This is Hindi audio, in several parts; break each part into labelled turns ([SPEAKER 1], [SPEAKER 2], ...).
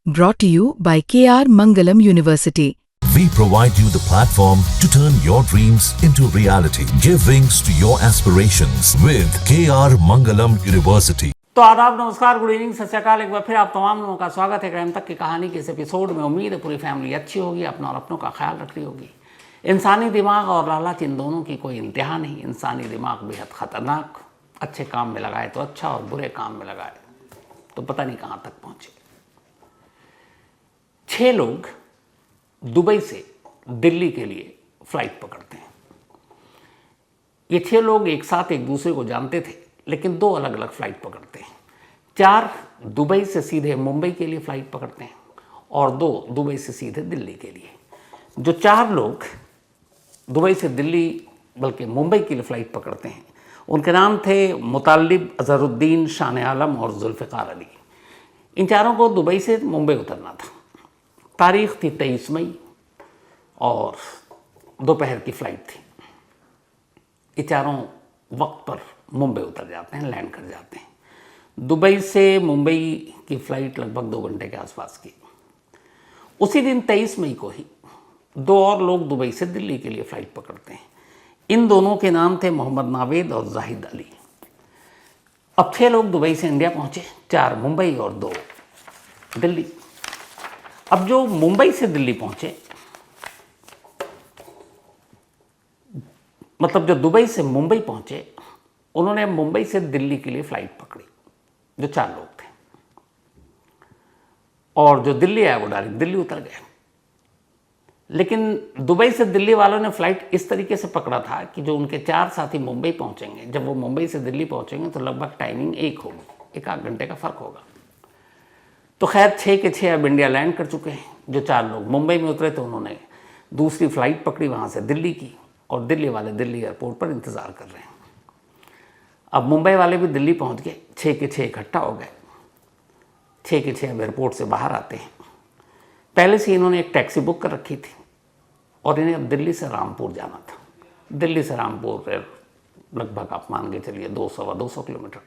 [SPEAKER 1] brought to you by KR Mangalam University.
[SPEAKER 2] We provide you the platform to turn your dreams into reality. Give wings to your aspirations with KR Mangalam University.
[SPEAKER 3] तो आदाब, नमस्कार, गुड इवनिंग, सत श्री अकाल। एक बार फिर आप तमाम लोगों का स्वागत है क्राइम तक की कहानी के इस एपिसोड में। उम्मीद है पूरी फैमिली अच्छी होगी, अपना और अपनों का ख्याल रख रही होगी। इंसानी दिमाग और लालच, इन दोनों की कोई इंतहा नहीं। इंसानी दिमाग बेहद खतरनाक, अच्छे काम में लगाए तो अच्छा और बुरे काम में लगाए तो पता नहीं कहाँ तक पहुँचे। 6 लोग दुबई से दिल्ली के लिए फ्लाइट पकड़ते हैं। ये 6 लोग एक साथ एक दूसरे को जानते थे, लेकिन 2 अलग अलग फ्लाइट पकड़ते हैं। 4 दुबई से सीधे मुंबई के लिए फ़्लाइट पकड़ते हैं और 2 दुबई से सीधे दिल्ली के लिए। जो 4 लोग दुबई से दिल्ली बल्कि मुंबई के लिए फ़्लाइट पकड़ते हैं, उनके नाम थे मुतालिब, अज़हरुद्दीन, शान आलम और जुल्फ़िकार अली। इन चारों को दुबई से मुंबई उतरना था। तारीख़ थी 23 मई और दोपहर की फ़्लाइट थी। ये चारों वक्त पर मुंबई उतर जाते हैं, लैंड कर जाते हैं। दुबई से मुंबई की फ़्लाइट लगभग 2 घंटे के आसपास की। उसी दिन 23 मई को ही 2 और लोग दुबई से दिल्ली के लिए फ़्लाइट पकड़ते हैं। इन दोनों के नाम थे मोहम्मद नावेद और जाहिद अली। अब 6 लोग दुबई से इंडिया पहुंचे, 4 मुंबई और 2 दिल्ली। अब जो मुंबई से दिल्ली पहुंचे, मतलब जो दुबई से मुंबई पहुंचे, उन्होंने मुंबई से दिल्ली के लिए फ़्लाइट पकड़ी। जो 4 लोग थे, और जो दिल्ली आए वो डायरेक्ट दिल्ली उतर गए। लेकिन दुबई से दिल्ली वालों ने फ़्लाइट इस तरीके से पकड़ा था कि जो उनके 4 साथी मुंबई पहुंचेंगे, जब वो मुंबई से दिल्ली पहुंचेंगे तो लगभग टाइमिंग एक होगी, 1 घंटे का फ़र्क होगा। तो खैर 6 के 6 अब इंडिया लैंड कर चुके हैं। जो 4 लोग मुंबई में उतरे थे, उन्होंने दूसरी फ़्लाइट पकड़ी वहाँ से दिल्ली की, और दिल्ली वाले दिल्ली एयरपोर्ट पर इंतज़ार कर रहे हैं। अब मुंबई वाले भी दिल्ली पहुँच गए, 6 के 6 इकट्ठा हो गए। 6 के 6 अब एयरपोर्ट से बाहर आते हैं। पहले से इन्होंने एक टैक्सी बुक कर रखी थी और इन्हें अब दिल्ली से रामपुर जाना था। दिल्ली से रामपुर लगभग आप मान के चलिए 200 किलोमीटर।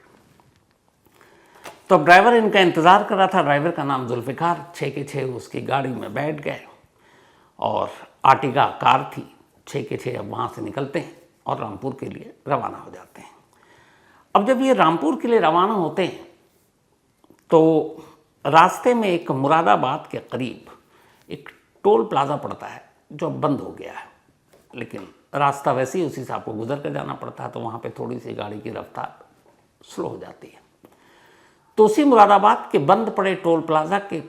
[SPEAKER 3] तो अब ड्राइवर इनका इंतज़ार कर रहा था। ड्राइवर का नाम जुल्फ़िकार। 6 के 6 उसकी गाड़ी में बैठ गए और आर्टिगा कार थी। 6 के 6 अब वहाँ से निकलते हैं और रामपुर के लिए रवाना हो जाते हैं। अब जब ये रामपुर के लिए रवाना होते हैं तो रास्ते में एक मुरादाबाद के करीब एक टोल प्लाज़ा पड़ता है जो अब बंद हो गया है, लेकिन रास्ता वैसे ही उसी से आपको गुजर कर जाना पड़ता है। तो वहाँ पे थोड़ी सी गाड़ी की रफ्तार स्लो हो जाती है। तो उसी मुरादाबाद के बंद पड़े टोल प्लाज़ा के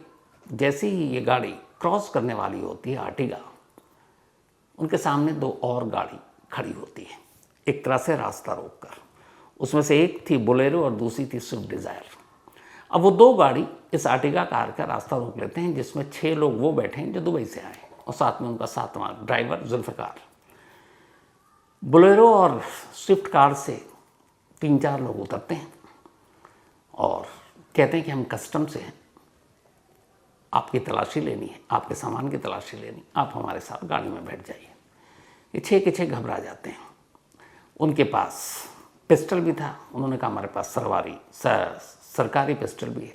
[SPEAKER 3] जैसे ही ये गाड़ी क्रॉस करने वाली होती है, आर्टिगा, उनके सामने 2 और गाड़ी खड़ी होती है, एक तरह से रास्ता रोककर। उसमें से एक थी बोलेरो और दूसरी थी स्विफ्ट डिज़ायर। अब वो 2 गाड़ी इस आर्टिगा कार का रास्ता रोक लेते हैं, जिसमें 6 लोग वो बैठे हैं जो दुबई से आए, और साथ में उनका 7वां ड्राइवर जुल्फ़िकार। बोलेरो और स्विफ्ट कार से 3-4 लोग उतरते हैं और कहते हैं कि हम कस्टम से हैं, आपकी तलाशी लेनी है, आपके सामान की तलाशी लेनी, आप हमारे साथ गाड़ी में बैठ जाइए। ये 6 के 6 घबरा जाते हैं। उनके पास पिस्टल भी था। उन्होंने कहा हमारे पास सरकारी पिस्टल भी है।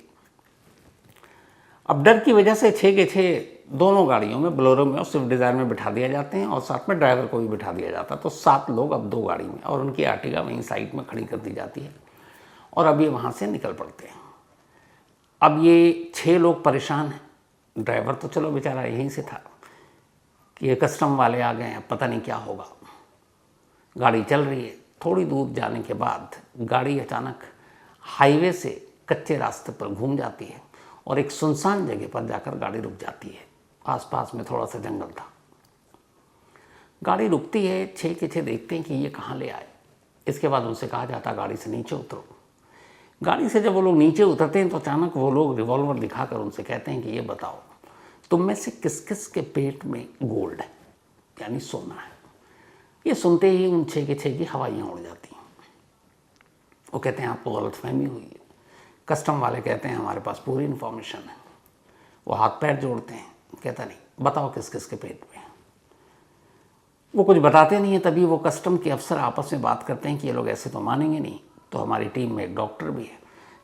[SPEAKER 3] अब डर की वजह से 6 के 6 दोनों गाड़ियों में, बोलेरो में और स्विफ्ट डिज़ायर में बिठा दिया जाते हैं, और साथ में ड्राइवर को भी बिठा दिया जाता है। तो 7 लोग अब 2 गाड़ी में, और उनकी आर्टिगा वहीं साइड में खड़ी कर दी जाती है और अब ये वहाँ से निकल पड़ते हैं। अब ये 6 लोग परेशान हैं। ड्राइवर तो चलो बेचारा यहीं से था कि ये कस्टम वाले आ गए हैं, पता नहीं क्या होगा। गाड़ी चल रही है। थोड़ी दूर जाने के बाद गाड़ी अचानक हाईवे से कच्चे रास्ते पर घूम जाती है और एक सुनसान जगह पर जाकर गाड़ी रुक जाती है। आसपास में थोड़ा सा जंगल था। गाड़ी रुकती है। 6 के 6 देखते हैं कि ये कहाँ ले आए। इसके बाद उनसे कहा जाता गाड़ी से नीचे उतरो। गाड़ी से जब वो लोग नीचे उतरते हैं तो अचानक वो लोग रिवॉल्वर दिखाकर उनसे कहते हैं कि ये बताओ, तुम में से किस किस के पेट में गोल्ड है, यानी सोना है। ये सुनते ही उन 6 के 6 की हवाइयाँ उड़ जाती हैं। वो कहते हैं आपको गलतफहमी हुई है। कस्टम वाले कहते हैं हमारे पास पूरी इन्फॉर्मेशन है। वो हाथ पैर जोड़ते हैं। कहता नहीं, बताओ किस किस के पेट में। वो कुछ बताते नहीं है। तभी वो कस्टम के अफसर आपस में बात करते हैं कि ये लोग ऐसे तो मानेंगे नहीं। तो हमारी टीम में एक डॉक्टर भी है।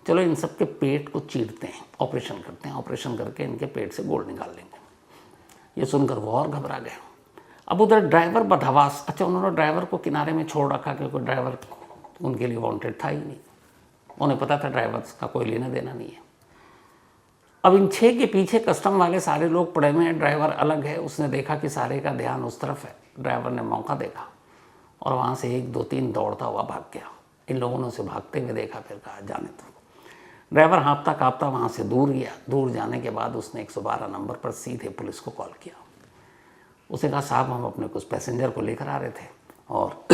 [SPEAKER 3] चलो इन सब के पेट को चीरते हैं, ऑपरेशन करते हैं, ऑपरेशन करके इनके पेट से गोल्ड निकाल लेंगे। ये सुनकर वो और घबरा गए। अब उधर ड्राइवर बदहवास, अच्छा उन्होंने ड्राइवर को किनारे में छोड़ रखा क्योंकि ड्राइवर उनके लिए वांटेड था ही नहीं, उन्हें पता था ड्राइवर का कोई लेना देना नहीं है। अब इन 6 के पीछे कस्टम वाले सारे लोग पड़े हुए हैं, ड्राइवर अलग है। उसने देखा कि सारे का ध्यान उस तरफ है, ड्राइवर ने मौका देखा और वहाँ से 1 2 3 दौड़ता हुआ भाग गया। इन लोगों ने उसे भागते हुए देखा, फिर कहा जाने दो। ड्राइवर हाँफता काँपता वहाँ से दूर गया। दूर जाने के बाद उसने 112 नंबर पर सीधे पुलिस को कॉल किया। उसने कहा साहब हम अपने कुछ पैसेंजर को लेकर आ रहे थे और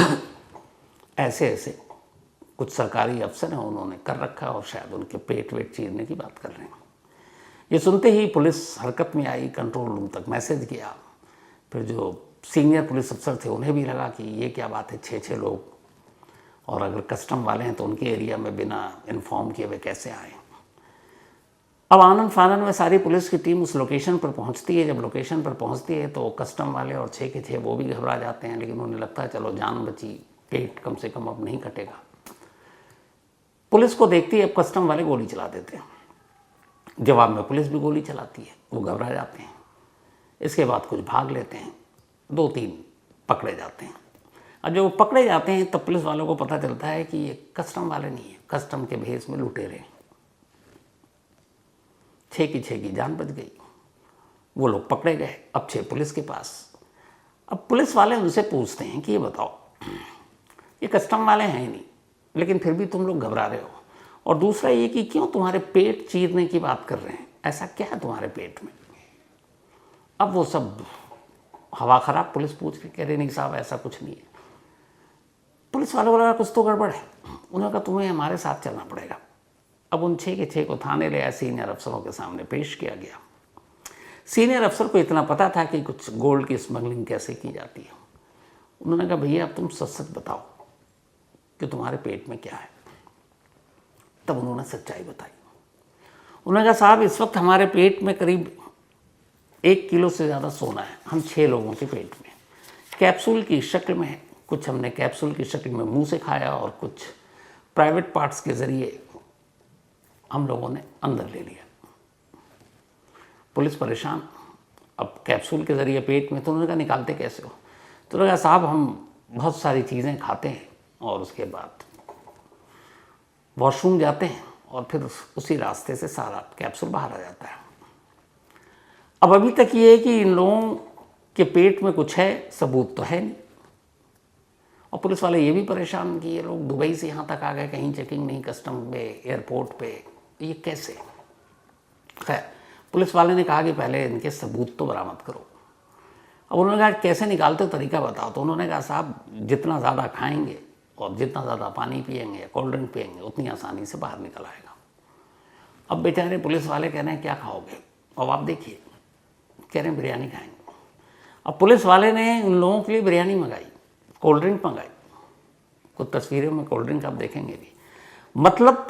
[SPEAKER 3] ऐसे ऐसे कुछ सरकारी अफसर हैं, उन्होंने कर रखा है और शायद उनके पेट वेट चीरने की बात कर रहे हैं। ये सुनते ही पुलिस हरकत में आई, कंट्रोल रूम तक मैसेज किया। फिर जो सीनियर पुलिस अफसर थे उन्हें भी लगा कि ये क्या बात है, 6 लोग, और अगर कस्टम वाले हैं तो उनके एरिया में बिना इन्फॉर्म किए वे कैसे आए। अब आनंद फानंद में सारी पुलिस की टीम उस लोकेशन पर पहुंचती है। जब लोकेशन पर पहुंचती है तो कस्टम वाले और 6 के 6 वो भी घबरा जाते हैं, लेकिन उन्हें लगता है चलो जान बची, पेट कम से कम अब नहीं कटेगा। पुलिस को देखती है, अब कस्टम वाले गोली चला देते हैं। जवाब में पुलिस भी गोली चलाती है, वो घबरा जाते हैं। इसके बाद कुछ भाग लेते हैं, 2-3 पकड़े जाते हैं। और जब वो पकड़े जाते हैं तब पुलिस वालों को पता चलता है कि ये कस्टम वाले नहीं है, कस्टम के भेष में लुटेरे हैं। 6 की जान बच गई। वो लोग पकड़े गए। अब 6 पुलिस के पास। अब पुलिस वाले उनसे पूछते हैं कि ये बताओ, ये कस्टम वाले हैं नहीं, लेकिन फिर भी तुम लोग घबरा रहे हो, और दूसरा ये कि क्यों तुम्हारे पेट चीरने की बात कर रहे हैं, ऐसा क्या है तुम्हारे पेट में। अब वो सब हवा खराब, पुलिस पूछ रही, कह रहे नहीं साहब ऐसा कुछ नहीं है। पुलिस वालों को लगा कुछ तो गड़बड़ है। उन्होंने कहा तुम्हें हमारे साथ चलना पड़ेगा। अब उन 6 के 6 को थाने ले आया, सीनियर अफसरों के सामने पेश किया गया। सीनियर अफसर को इतना पता था कि कुछ गोल्ड की स्मगलिंग कैसे की जाती है। उन्होंने कहा भैया अब तुम सच सच बताओ कि तुम्हारे पेट में क्या है। तब उन्होंने सच्चाई बताई। उन्होंने कहा साहब इस वक्त हमारे पेट में करीब 1 किलो से ज़्यादा सोना है, हम 6 लोगों के पेट में, कैप्सूल की शक्ल में है। कुछ हमने कैप्सूल की शक्ल में मुंह से खाया और कुछ प्राइवेट पार्ट्स के ज़रिए हम लोगों ने अंदर ले लिया। पुलिस परेशान, अब कैप्सूल के ज़रिए पेट में, तो उन्होंने कहा निकालते कैसे हो। तो उन्होंने कहा साहब हम बहुत सारी चीज़ें खाते हैं और उसके बाद वॉशरूम जाते हैं और फिर उसी रास्ते से सारा कैप्सूल बाहर आ जाता है। अब अभी तक ये है कि इन लोगों के पेट में कुछ है, सबूत तो है नहीं। और पुलिस वाले ये भी परेशान कि ये लोग दुबई से यहाँ तक आ गए, कहीं चेकिंग नहीं, कस्टम पे, एयरपोर्ट पे, ये कैसे। खैर पुलिस वाले ने कहा कि पहले इनके सबूत तो बरामद करो। अब उन्होंने कहा कैसे निकालते हो, तरीका बताओ। तो उन्होंने कहा साहब जितना ज़्यादा खाएंगे और जितना ज़्यादा पानी पिएंगे या कोल्ड ड्रिंक पिएंगे उतनी आसानी से बाहर निकल आएगा। अब बेचारे पुलिस वाले कह रहे हैं क्या खाओगे, अब आप देखिए, कह रहे हैं बिरयानी खाएंगे। अब पुलिस वाले ने उन लोगों के लिए बिरयानी मंगाई, कोल्ड ड्रिंक मंगाई। कुछ तस्वीरों में कोल्ड ड्रिंक आप देखेंगे भी। मतलब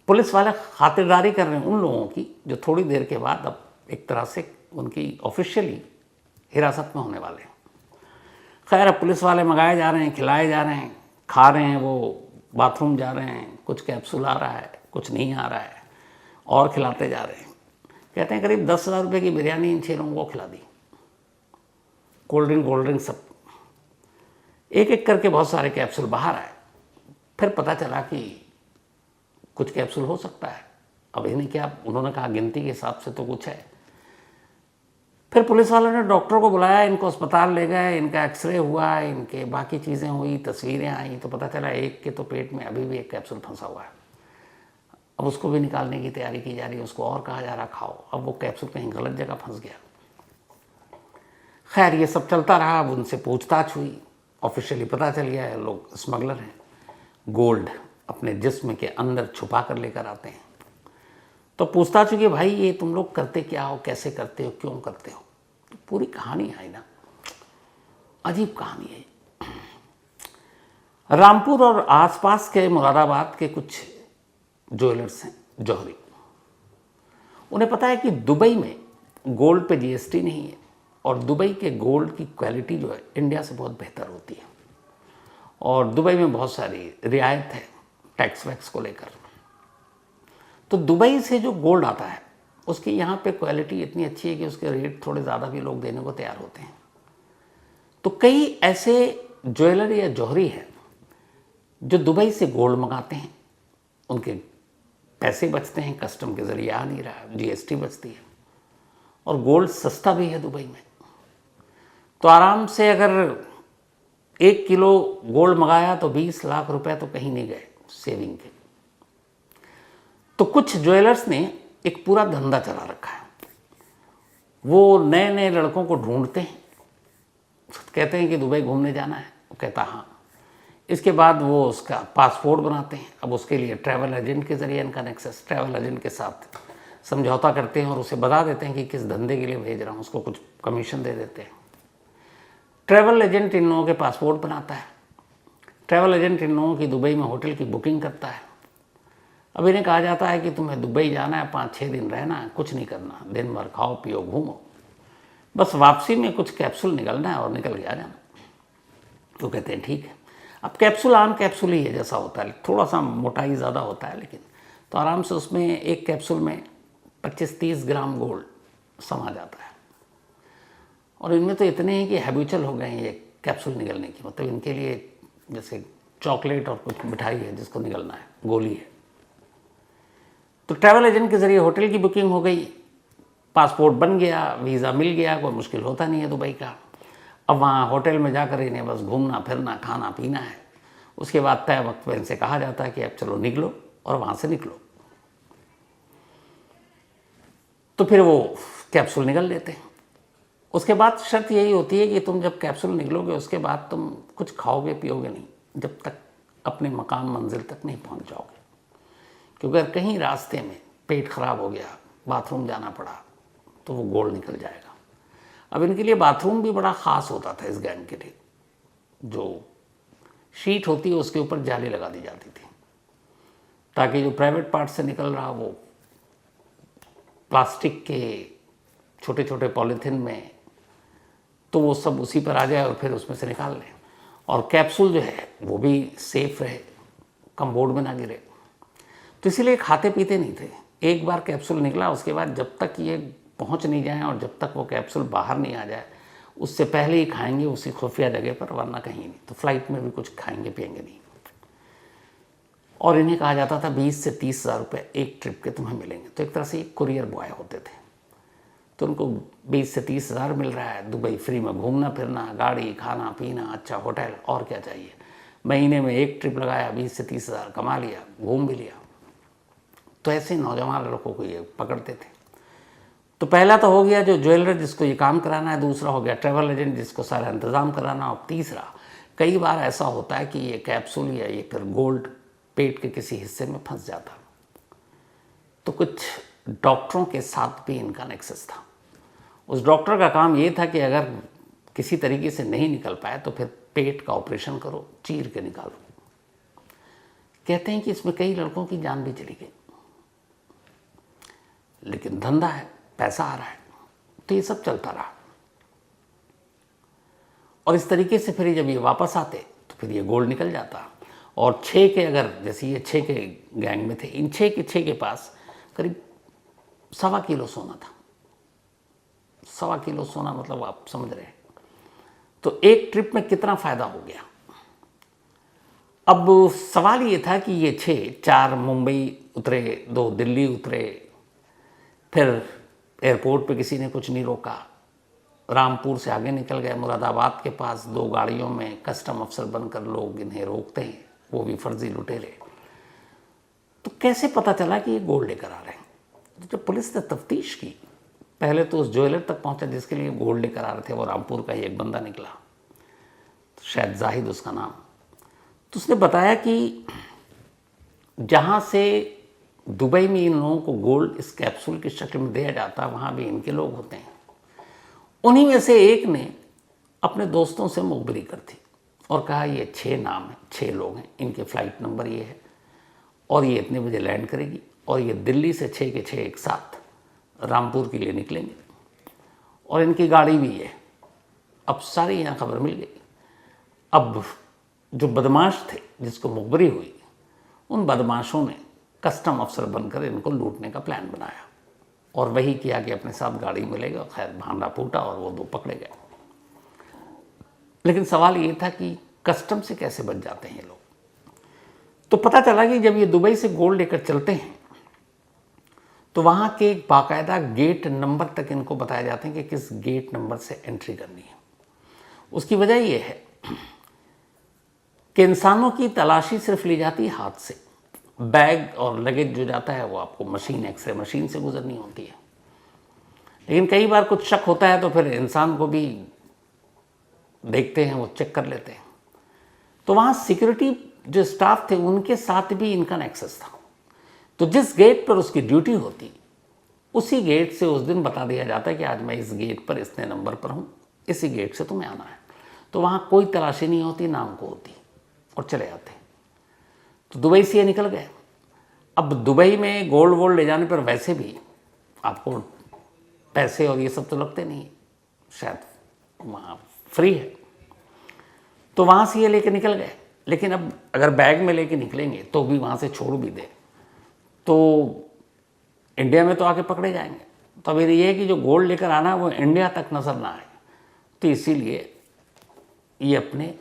[SPEAKER 3] पुलिस वाले खातिरदारी कर रहे हैं उन लोगों की जो थोड़ी देर के बाद अब एक तरह से उनकी ऑफिशियली हिरासत में होने वाले हैं। खैर अब पुलिस वाले मंगाए जा रहे हैं, खिलाए जा रहे हैं, खा रहे हैं, वो बाथरूम जा रहे हैं, कुछ कैप्सूल आ रहा है, कुछ नहीं आ रहा है, और खिलाते जा रहे हैं। कहते हैं करीब 10,000 रुपये की बिरयानी इन 6 लोगों को खिला दी, कोल्ड ड्रिंक सब। एक एक करके बहुत सारे कैप्सूल बाहर आए। फिर पता चला कि कुछ कैप्सूल हो सकता है, अब इन्हें क्या, उन्होंने कहा गिनती के हिसाब से तो कुछ है। फिर पुलिस वालों ने डॉक्टर को बुलाया, इनको अस्पताल ले गए, इनका एक्सरे हुआ, इनके बाकी चीज़ें हुई, तस्वीरें आई, तो पता चला एक के तो पेट में अभी भी एक कैप्सूल फंसा हुआ है। अब उसको भी निकालने की तैयारी की जा रही है, उसको और कहा जा रहा खाओ। अब वो कैप्सूल कहीं गलत जगह फंस गया। खैर ये सब चलता रहा। अब उनसे पूछताछ हुई, ऑफिशियली पता चल गया है लोग स्मगलर हैं, गोल्ड अपने जिस्म के अंदर छुपा कर लेकर आते हैं। तो पूछताछ हुई कि भाई ये तुम लोग करते क्या हो, कैसे करते हो, क्यों करते हो। तो पूरी कहानी है ना, अजीब कहानी है। रामपुर और आसपास के मुरादाबाद के कुछ ज्वेलर्स हैं, जौहरी, उन्हें पता है कि दुबई में गोल्ड पे जीएसटी नहीं है और दुबई के गोल्ड की क्वालिटी जो है इंडिया से बहुत बेहतर होती है और दुबई में बहुत सारी रियायत है टैक्स वैक्स को लेकर। तो दुबई से जो गोल्ड आता है उसकी यहाँ पे क्वालिटी इतनी अच्छी है कि उसके रेट थोड़े ज़्यादा भी लोग देने को तैयार होते हैं। तो कई ऐसे ज्वेलर या जौहरी हैं जो दुबई से गोल्ड मंगाते हैं, उनके पैसे बचते हैं, कस्टम के ज़रिए आ नहीं रहा, जीएसटी बचती है, और गोल्ड सस्ता भी है दुबई में। तो आराम से अगर 1 किलो गोल्ड मंगाया तो 20 लाख रुपए तो कहीं नहीं गए सेविंग के। तो कुछ ज्वेलर्स ने एक पूरा धंधा चला रखा है। वो नए नए लड़कों को ढूंढते हैं, कहते हैं कि दुबई घूमने जाना है, वो कहता हाँ। इसके बाद वो उसका पासपोर्ट बनाते हैं। अब उसके लिए ट्रैवल एजेंट के ज़रिए इनका नेक्सस, ट्रैवल एजेंट के साथ समझौता करते हैं और उसे बता देते हैं कि किस धंधे के लिए भेज रहा हूँ, उसको कुछ कमीशन दे देते हैं। ट्रैवल एजेंट इन लोगों के पासपोर्ट बनाता है, ट्रैवल एजेंट इन लोगों की दुबई में होटल की बुकिंग करता है। अब इन्हें कहा जाता है कि तुम्हें दुबई जाना है, 5-6 दिन रहना है, कुछ नहीं करना, दिन भर खाओ पियो घूमो, बस वापसी में कुछ कैप्सूल निकलना है और निकल के आ जाना। तो कहते हैं ठीक है। अब कैप्सूल आम कैप्सूल ही है जैसा होता है, थोड़ा सा मोटाई ज़्यादा होता है, लेकिन तो आराम से उसमें एक कैप्सूल में 25-30 ग्राम गोल्ड समा जाता है। और इनमें तो इतने हैं कि हैबिचुअल हो गए हैं ये कैप्सूल निकलने की, मतलब इनके लिए जैसे चॉकलेट और कुछ मिठाई है जिसको निकलना है, गोली है। तो ट्रैवल एजेंट के ज़रिए होटल की बुकिंग हो गई, पासपोर्ट बन गया, वीज़ा मिल गया, कोई मुश्किल होता नहीं है दुबई का। अब वहाँ होटल में जाकर इन्हें बस घूमना फिरना खाना पीना है। उसके बाद तय वक्त पर इनसे कहा जाता है कि अब चलो निकलो, और वहाँ से निकलो। तो फिर वो कैप्सूल निकल लेते हैं। उसके बाद शर्त यही होती है कि तुम जब कैप्सूल निकलोगे उसके बाद तुम कुछ खाओगे पियोगे नहीं जब तक अपने मकाम मंजिल तक नहीं पहुँच जाओगे, क्योंकि अगर कहीं रास्ते में पेट खराब हो गया, बाथरूम जाना पड़ा, तो वो गोल्ड निकल जाएगा। अब इनके लिए बाथरूम भी बड़ा ख़ास होता था इस गैंग के लिए। जो शीट होती है उसके ऊपर जाली लगा दी जाती थी ताकि जो प्राइवेट पार्ट से निकल रहा वो प्लास्टिक के छोटे छोटे पॉलीथीन में, तो वो सब उसी पर आ जाए और फिर उसमें से निकाल लें। और कैप्सूल जो है वो भी सेफ रहे, कमबोर्ड में ना गिरे। तो इसीलिए खाते पीते नहीं थे। एक बार कैप्सूल निकला उसके बाद जब तक ये पहुंच नहीं जाए और जब तक वो कैप्सूल बाहर नहीं आ जाए उससे पहले ही खाएंगे उसी खुफिया जगह पर, वरना कहीं नहीं। तो फ्लाइट में भी कुछ खाएंगे पिएंगे नहीं। और इन्हें कहा जाता था 20 से 30 हज़ार रुपये एक ट्रिप के तुम्हें मिलेंगे। तो एक तरह से एक कुरियर बॉय होते थे, तो उनको 20 से 30 हज़ार मिल रहा है, दुबई फ्री में घूमना फिरना, गाड़ी खाना पीना, अच्छा होटल, और क्या चाहिए। महीने में एक ट्रिप लगाया, 20 से 30 हज़ार कमा लिया, घूम भी लिया। तो ऐसे नौजवान लड़कों को ये पकड़ते थे। तो पहला तो हो गया जो ज्वेलर जिसको ये काम कराना है, दूसरा हो गया ट्रैवल एजेंट जिसको सारा इंतज़ाम कराना, और तीसरा कई बार ऐसा होता है कि ये कैप्सूल या ये फिर गोल्ड पेट के किसी हिस्से में फंस जाता। तो कुछ डॉक्टरों के साथ भी इनका नेक्सस था। उस डॉक्टर का काम ये था कि अगर किसी तरीके से नहीं निकल पाए तो फिर पेट का ऑपरेशन करो, चीर के निकालो। कहते हैं कि इसमें कई लड़कों की जान भी चली गई, लेकिन धंधा है, पैसा आ रहा है, तो ये सब चलता रहा। और इस तरीके से फिर जब ये वापस आते तो फिर ये गोल्ड निकल जाता। और 6 के, अगर जैसे ये 6 के गैंग में थे, इन 6 के पास करीब 1.25 किलो सोना था। 1.25 किलो सोना मतलब आप समझ रहे हैं। तो एक ट्रिप में कितना फ़ायदा हो गया। अब सवाल ये था कि ये 4 मुंबई उतरे, 2 दिल्ली उतरे, फिर एयरपोर्ट पे किसी ने कुछ नहीं रोका, रामपुर से आगे निकल गए, मुरादाबाद के पास 2 गाड़ियों में कस्टम अफसर बनकर लोग इन्हें रोकते हैं, वो भी फर्जी लुटेरे। तो कैसे पता चला कि ये गोल्ड लेकर आ रहे हैं। तो जब पुलिस ने तफ्तीश की, पहले तो उस ज्वेलर तक पहुंचा जिसके लिए गोल्ड लेकर आ रहे थे, वो रामपुर का ही एक बंदा निकला, तो शायद जाहिद उसका नाम। तो उसने बताया कि जहाँ से दुबई में इन लोगों को गोल्ड इस कैप्सूल की शक्ल में दिया जाता, वहाँ भी इनके लोग होते हैं। उन्हीं में से एक ने अपने दोस्तों से मुखबिरी कर दी और कहा ये 6 नाम है, 6 लोग हैं, इनके फ़्लाइट नंबर ये है और ये इतने बजे लैंड करेगी और ये दिल्ली से 6 के 6 एक साथ रामपुर के लिए निकलेंगे और इनकी गाड़ी भी है। अब सारी यहाँ खबर मिल गई। अब जो बदमाश थे जिसको मुखबिरी हुई, उन बदमाशों ने कस्टम अफसर बनकर इनको लूटने का प्लान बनाया और वही किया कि अपने साथ गाड़ी मिलेगा। खैर भांडा फूटा और वो 2 पकड़े गए। लेकिन सवाल ये था कि कस्टम से कैसे बच जाते हैं ये लोग। तो पता चला कि जब ये दुबई से गोल्ड लेकर चलते हैं तो वहाँ के एक बाकायदा गेट नंबर तक इनको बताया जाते हैं कि किस गेट नंबर से एंट्री करनी है। उसकी वजह ये है कि इंसानों की तलाशी सिर्फ ली जाती है हाथ से। बैग और लगेज जो जाता है वो आपको मशीन, एक्सरे मशीन से गुजरनी होती है। लेकिन कई बार कुछ शक होता है तो फिर इंसान को भी देखते हैं, वो चेक कर लेते हैं। तो वहाँ सिक्योरिटी जो स्टाफ थे उनके साथ भी इनका नेक्सस था। तो जिस गेट पर उसकी ड्यूटी होती उसी गेट से उस दिन बता दिया जाता है कि आज मैं इस गेट पर इतने नंबर पर हूँ, इसी गेट से तुम्हें आना है। तो वहाँ कोई तलाशी नहीं होती, नाम को होती और चले आते। तो दुबई से ये निकल गए। अब दुबई में गोल्ड वोल्ड ले जाने पर वैसे भी आपको पैसे और ये सब तो लगते नहीं, शायद वहाँ फ्री है। तो वहाँ से ये लेके निकल गए। लेकिन अब अगर बैग में लेके निकलेंगे तो भी वहाँ से छोड़ भी दे तो इंडिया में तो आके पकड़े जाएंगे। तो अब ये है कि जो गोल्ड लेकर आना है वो इंडिया तक नज़र ना आए, तो इसीलिए ये अपने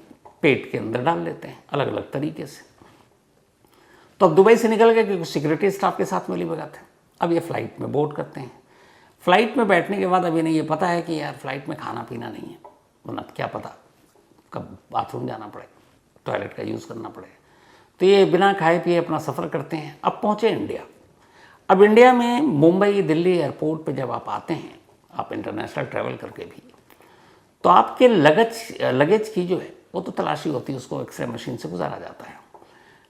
[SPEAKER 3] पेट के अंदर डाल लेते हैं अलग अलग तरीके से। तो अब दुबई से निकल गए क्योंकि सिक्योरिटी स्टाफ के साथ मिली भगत है। अब ये फ्लाइट में बोर्ड करते हैं। फ्लाइट में बैठने के बाद अब इन्हें ये पता है कि यार फ्लाइट में खाना पीना नहीं है, वरना क्या पता कब बाथरूम जाना पड़े, टॉयलेट का यूज़ करना पड़े। तो ये बिना खाए पिए अपना सफ़र करते हैं। अब पहुँचे इंडिया। अब इंडिया में मुंबई दिल्ली एयरपोर्ट पे जब आप आते हैं, आप इंटरनेशनल ट्रैवल करके भी, तो आपके लगेज की जो है वो तो तलाशी होती है, उसको एक्सरे मशीन से गुजारा जाता है।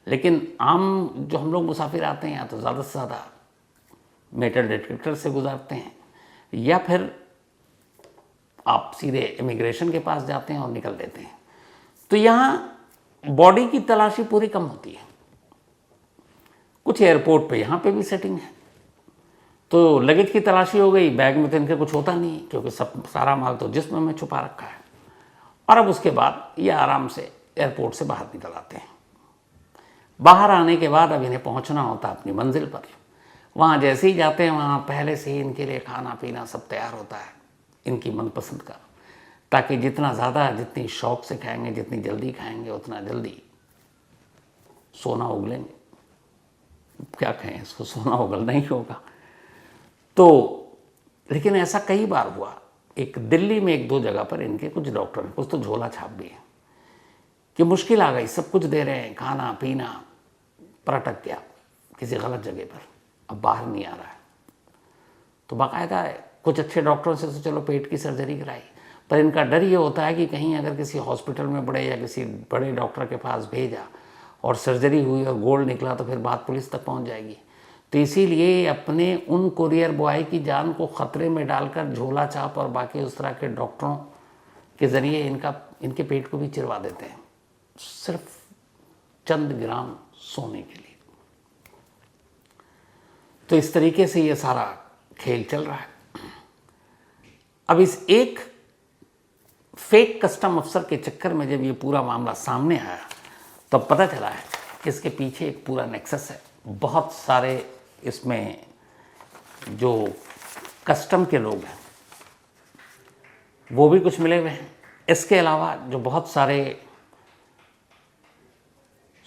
[SPEAKER 3] लेकिन आम जो हम लोग मुसाफिर आते हैं या तो ज़्यादा से ज़्यादा मेटल डिटेक्टर से गुजारते हैं या फिर आप सीधे इमिग्रेशन के पास जाते हैं और निकल देते हैं। तो यहाँ बॉडी की तलाशी पूरी कम होती है। कुछ एयरपोर्ट पे यहाँ पे भी सेटिंग है। तो लगेज की तलाशी हो गई, बैग में तो इनके कुछ होता नहीं क्योंकि सब सारा माल तो जिस्म में छुपा रखा है। और अब उसके बाद ये आराम से एयरपोर्ट से बाहर निकल आते हैं। बाहर आने के बाद अब इन्हें पहुँचना होता है अपनी मंजिल पर। वहाँ जैसे ही जाते हैं वहाँ पहले से ही इनके लिए खाना पीना सब तैयार होता है इनकी मनपसंद का, ताकि जितना ज़्यादा, जितनी शौक से खाएंगे, जितनी जल्दी खाएंगे, उतना जल्दी सोना उगलेंगे। क्या कहें इसको, सोना उगलना ही होगा। तो लेकिन ऐसा कई बार हुआ। एक दिल्ली में 1-2 जगह पर इनके कुछ डॉक्टर, कुछ तो झोला छाप भी है कि मुश्किल आ गई, सब कुछ दे रहे हैं, खाना पीना, पर अटक गया किसी गलत जगह पर, अब बाहर नहीं आ रहा है। तो बाकायदा है कुछ अच्छे डॉक्टरों से तो चलो पेट की सर्जरी कराई, पर इनका डर ये होता है कि कहीं अगर किसी हॉस्पिटल में बड़े या किसी बड़े डॉक्टर के पास भेजा और सर्जरी हुई और गोल्ड निकला तो फिर बात पुलिस तक पहुंच जाएगी। तो इसीलिए अपने उन कुरियर बॉय की जान को ख़तरे में डालकर झोला छाप और बाकी उस तरह के डॉक्टरों के ज़रिए इनके पेट को भी चिरवा देते हैं, सिर्फ चंद ग्राम सोने के लिए। तो इस तरीके से ये सारा खेल चल रहा है। अब इस एक फेक कस्टम अफसर के चक्कर में जब ये पूरा मामला सामने आया तब पता चला है कि इसके पीछे एक पूरा नेक्सस है। बहुत सारे इसमें जो कस्टम के लोग हैं वो भी कुछ मिले हुए हैं। इसके अलावा जो बहुत सारे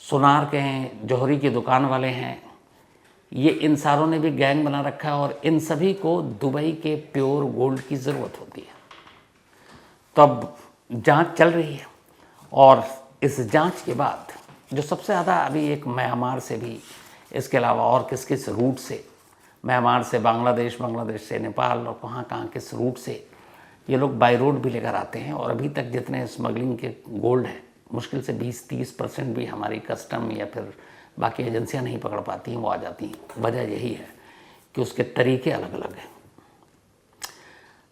[SPEAKER 3] सुनार के हैं, जौहरी की दुकान वाले हैं, ये इन सारों ने भी गैंग बना रखा है और इन सभी को दुबई के प्योर गोल्ड की ज़रूरत होती है। तो अब जांच चल रही है और इस जांच के बाद जो सबसे ज़्यादा अभी एक म्यांमार से भी, इसके अलावा और किस किस रूट से, म्यांमार से बांग्लादेश, बांग्लादेश से नेपाल और कहाँ किस रूट से ये लोग बाई रोड भी लेकर आते हैं। और अभी तक जितने स्मगलिंग के गोल्ड हैं मुश्किल से 20-30% भी हमारी कस्टम या फिर बाकी एजेंसियां नहीं पकड़ पाती हैं, वो आ जाती हैं। वजह यही है कि उसके तरीके अलग अलग हैं।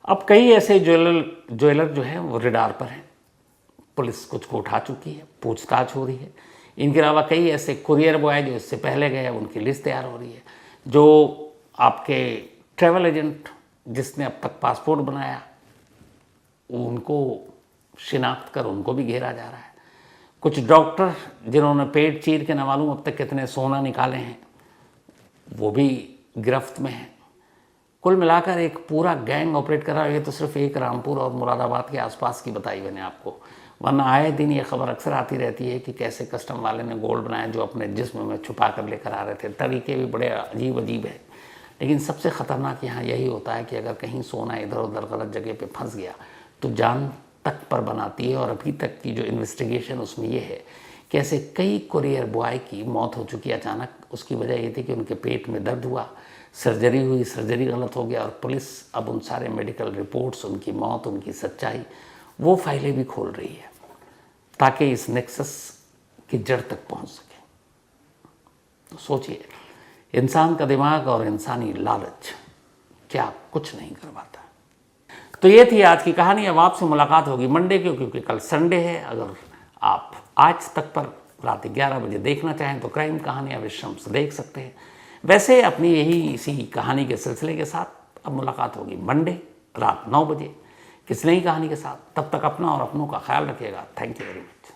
[SPEAKER 3] अब कई ऐसे ज्वेलर जो है वो रडार पर हैं, पुलिस कुछ को उठा चुकी है, पूछताछ हो रही है। इनके अलावा कई ऐसे कुरियर बॉय जो इससे पहले गए, उनकी लिस्ट तैयार हो रही है। जो आपके ट्रैवल एजेंट जिसने अब तक पासपोर्ट बनाया उनको शिनाख्त कर उनको भी घेरा जा रहा है। कुछ डॉक्टर जिन्होंने पेट चीर के न मालूम अब तक कितने सोना निकाले हैं वो भी गिरफ्त में है। कुल मिलाकर एक पूरा गैंग ऑपरेट कर रहा है। ये तो सिर्फ एक रामपुर और मुरादाबाद के आसपास की बताई मैंने आपको, वरना आए दिन ये खबर अक्सर आती रहती है कि कैसे कस्टम वाले ने गोल्ड बनाया जो अपने जिस्म में छुपा कर लेकर आ रहे थे। तरीके भी बड़े अजीब अजीब है, लेकिन सबसे ख़तरनाक यहाँ यही होता है कि अगर कहीं सोना इधर उधर गलत जगह पे फंस गया तो जान तक पर बनाती है। और अभी तक की जो इन्वेस्टिगेशन उसमें ये है कि ऐसे कई कुरियर बॉय की मौत हो चुकी है अचानक। उसकी वजह ये थी कि उनके पेट में दर्द हुआ, सर्जरी हुई, सर्जरी गलत हो गया, और पुलिस अब उन सारे मेडिकल रिपोर्ट्स, उनकी मौत, उनकी सच्चाई, वो फाइलें भी खोल रही है ताकि इस नेक्सस की जड़ तक पहुंच सके। तो सोचिए, इंसान का दिमाग और इंसानी लालच क्या कुछ नहीं करवाता। तो ये थी आज की कहानी। अब आपसे मुलाकात होगी मंडे को, क्योंकि कल संडे है। अगर आप आज तक पर रात 11 बजे देखना चाहें तो क्राइम कहानियाँ विश्रम देख सकते हैं। वैसे अपनी यही इसी कहानी के सिलसिले के साथ अब मुलाकात होगी मंडे रात 9 बजे किसी नई कहानी के साथ। तब तक अपना और अपनों का ख्याल रखिएगा। Thank you very much.